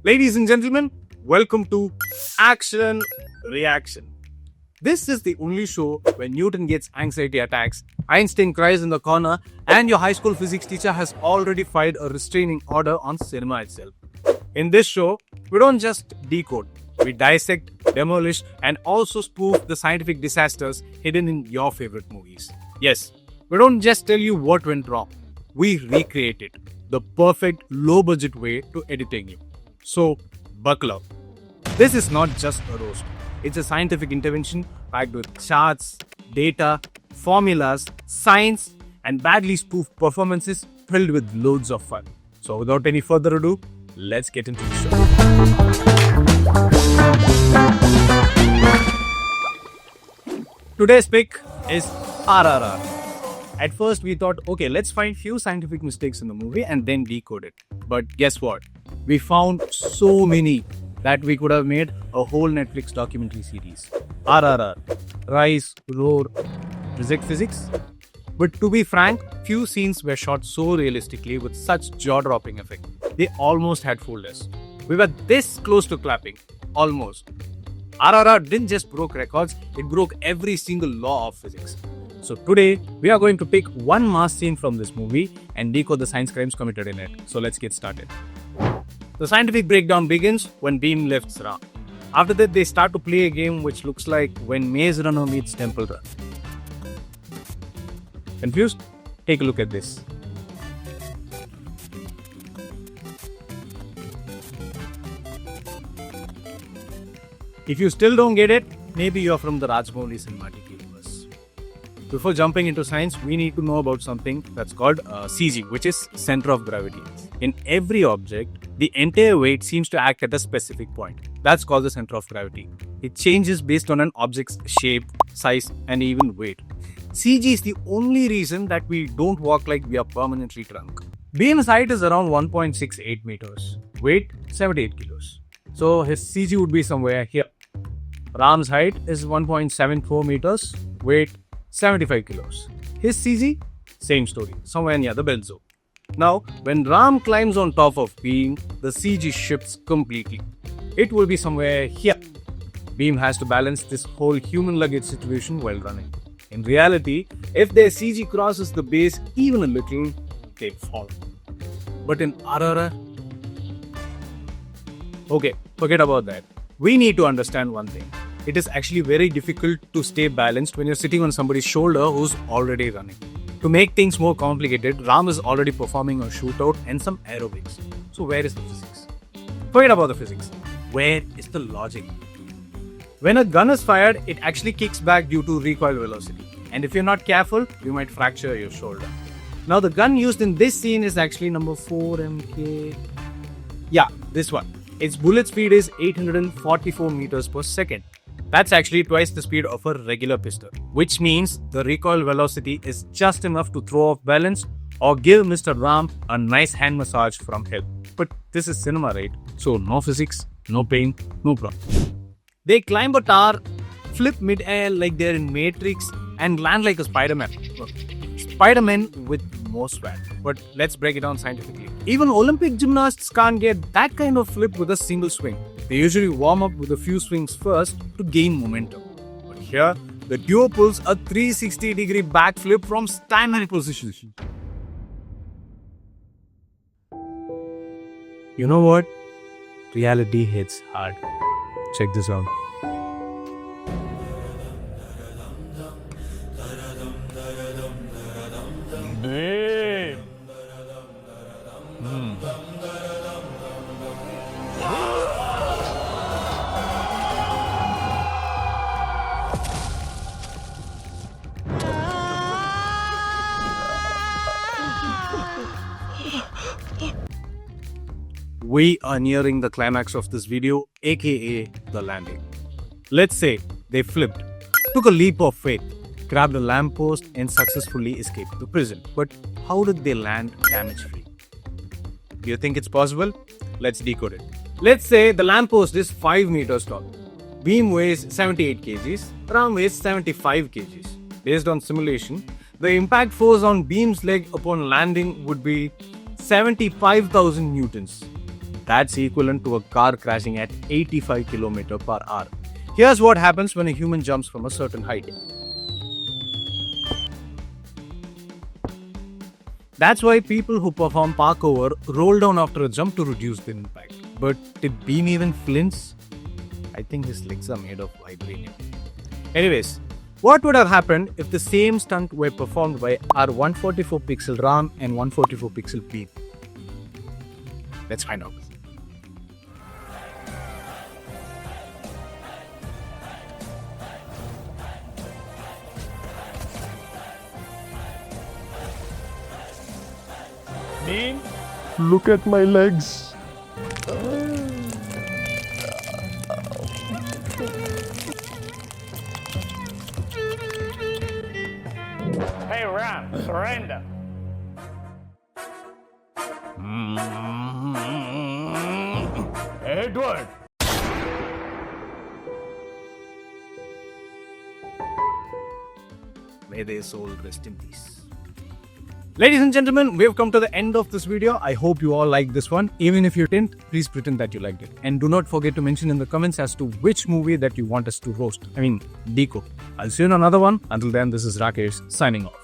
Ladies and gentlemen, welcome to Action Reaction. This is the only show where Newton gets anxiety attacks, Einstein cries in the corner, and your high school physics teacher has already filed a restraining order on cinema itself. In this show, we don't just decode, we dissect, demolish, and also spoof the scientific disasters hidden in your favorite movies. Yes, we don't just tell you what went wrong, we recreate it, the perfect low-budget way to entertain you. So, buckle up. This is not just a roast. It's a scientific intervention packed with charts, data, formulas, science, and badly spoofed performances filled with loads of fun. So, without any further ado, let's get into the show. Today's pick is RRR. At first, we thought, okay, let's find few scientific mistakes in the movie and then decode it. But guess what? We found so many that we could have made a whole Netflix documentary series. RRR, Rise, Roar, Reject Physics. But to be frank, few scenes were shot so realistically with such jaw-dropping effect. They almost had fooled us. We were this close to clapping. Almost. RRR didn't just broke records, it broke every single law of physics. So today, we are going to pick one mass scene from this movie and decode the science crimes committed in it. So let's get started. The scientific breakdown begins when Beam lifts Ram. After that, they start to play a game which looks like when Maze Runner meets Temple Run. Confused? Take a look at this. If you still don't get it, maybe you're from the Rajamouli cinematic universe. Before jumping into science, we need to know about something that's called CG, which is center of gravity. In every object, the entire weight seems to act at a specific point. That's called the center of gravity. It changes based on an object's shape, size, and even weight. CG is the only reason that we don't walk like we are permanently drunk. Beam's height is around 1.68 meters. Weight, 78 kilos. So his CG would be somewhere here. Ram's height is 1.74 meters. Weight, 75 kilos. His CG, same story, somewhere near the belt zone. Now, when Ram climbs on top of Beam, the CG shifts completely. It will be somewhere here. Beam has to balance this whole human luggage situation while running. In reality, if their CG crosses the base even a little, they fall. But in RRR, okay, forget about that. We need to understand one thing. It is actually very difficult to stay balanced when you're sitting on somebody's shoulder who's already running. To make things more complicated, Ram is already performing a shootout and some aerobics. So where is the physics? Forget about the physics. Where is the logic? When a gun is fired, it actually kicks back due to recoil velocity. And if you're not careful, you might fracture your shoulder. Now the gun used in this scene is actually number 4MK. Yeah, this one. Its bullet speed is 844 meters per second. That's actually twice the speed of a regular pistol, which means the recoil velocity is just enough to throw off balance or give Mr. Ram a nice hand massage from hell. But this is cinema, right? So no physics, no pain, no problem. They climb a tower, flip mid-air like they're in Matrix, and land like a Spider-Man. Spider-Man with more swag. But let's break it down scientifically. Even Olympic gymnasts can't get that kind of flip with a single swing. They usually warm up with a few swings first to gain momentum. But here, the duo pulls a 360-degree backflip from standing position. You know what? Reality hits hard. Check this out. We are nearing the climax of this video, aka the landing. Let's say they flipped, took a leap of faith, grabbed a lamppost and successfully escaped the prison. But how did they land damage-free? Do you think it's possible? Let's decode it. Let's say the lamppost is 5 meters tall. Beam weighs 78 kgs, Ram weighs 75 kgs. Based on simulation, the impact force on Beam's leg upon landing would be 75,000 newtons. That's equivalent to a car crashing at 85 km per hour. Here's what happens when a human jumps from a certain height. That's why people who perform parkour roll down after a jump to reduce the impact. But did Beam even flinch? I think his legs are made of vibranium. Anyways, what would have happened if the same stunt were performed by our 144 pixel Ram and 144 pixel Beam? Let's find out. Beam? Look at my legs. Hey, Ram, surrender. Edward. May their soul rest in peace. Ladies and gentlemen, we have come to the end of this video. I hope you all liked this one. Even if you didn't, please pretend that you liked it. And do not forget to mention in the comments as to which movie that you want us to roast. Decode. I'll see you in another one. Until then, this is Rakesh signing off.